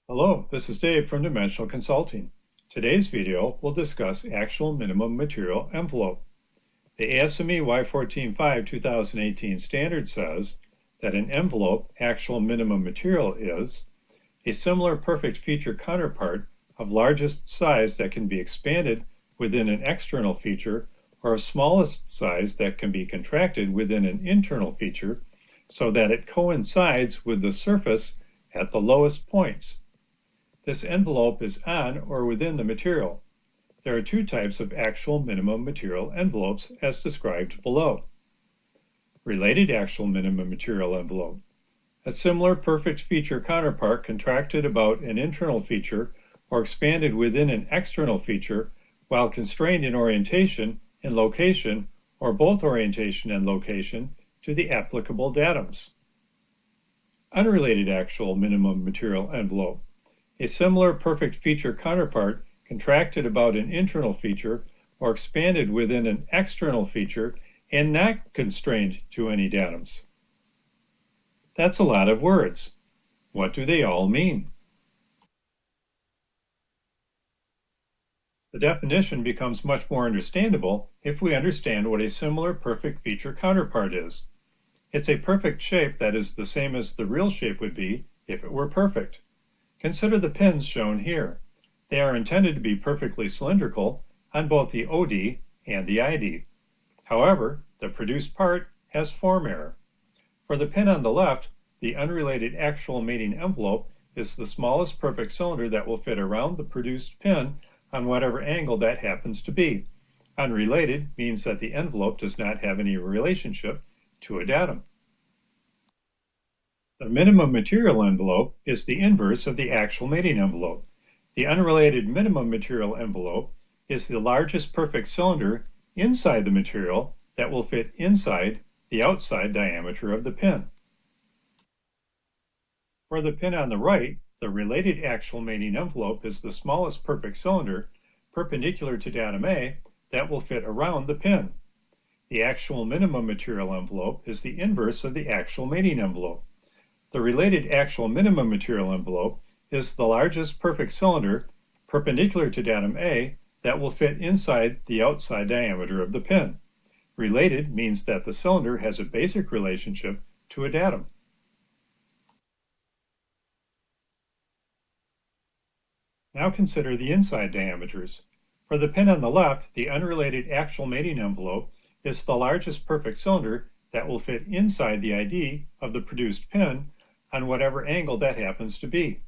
Hello, this is Dave from Dimensional Consulting. Today's video will discuss actual minimum material envelope. The ASME Y145 2018 standard says that an envelope actual minimum material is a similar perfect feature counterpart of largest size that can be expanded within an external feature or of smallest size that can be contracted within an internal feature so that it coincides with the surface at the lowest points. This envelope is on or within the material. There are two types of actual minimum material envelopes as described below. Related actual minimum material envelope. A similar perfect feature counterpart contracted about an internal feature or expanded within an external feature while constrained in orientation and location or both orientation and location to the applicable datums. Unrelated actual minimum material envelope. A similar perfect feature counterpart contracted about an internal feature or expanded within an external feature and not constrained to any datums. That's a lot of words. What do they all mean? The definition becomes much more understandable if we understand what a similar perfect feature counterpart is. It's a perfect shape that is the same as the real shape would be if it were perfect. Consider the pins shown here. They are intended to be perfectly cylindrical on both the OD and the ID. However, the produced part has form error. For the pin on the left, the unrelated actual mating envelope is the smallest perfect cylinder that will fit around the produced pin on whatever angle that happens to be. Unrelated means that the envelope does not have any relationship to a datum. The minimum material envelope is the inverse of the actual mating envelope. The unrelated minimum material envelope is the largest perfect cylinder inside the material that will fit inside the outside diameter of the pin. For the pin on the right, the related actual mating envelope is the smallest perfect cylinder perpendicular to datum A that will fit around the pin. The actual minimum material envelope is the inverse of the actual mating envelope. The related actual minimum material envelope is the largest perfect cylinder perpendicular to datum A that will fit inside the outside diameter of the pin. Related means that the cylinder has a basic relationship to a datum. Now consider the inside diameters. For the pin on the left, the unrelated actual mating envelope is the largest perfect cylinder that will fit inside the ID of the produced pin on whatever angle that happens to be.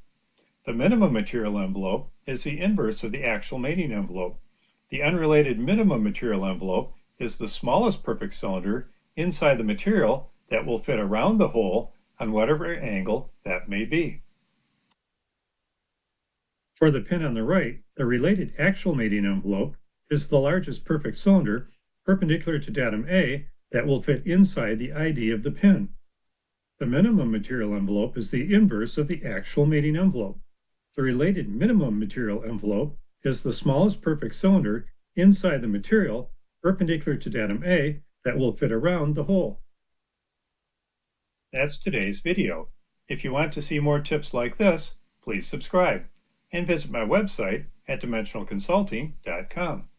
The minimum material envelope is the inverse of the actual mating envelope. The unrelated minimum material envelope is the smallest perfect cylinder inside the material that will fit around the hole on whatever angle that may be. For the pin on the right, the related actual mating envelope is the largest perfect cylinder perpendicular to datum A that will fit inside the ID of the pin. The minimum material envelope is the inverse of the actual mating envelope. The related minimum material envelope is the smallest perfect cylinder inside the material perpendicular to datum A that will fit around the hole. That's today's video. If you want to see more tips like this, please subscribe and visit my website at dimensionalconsulting.com.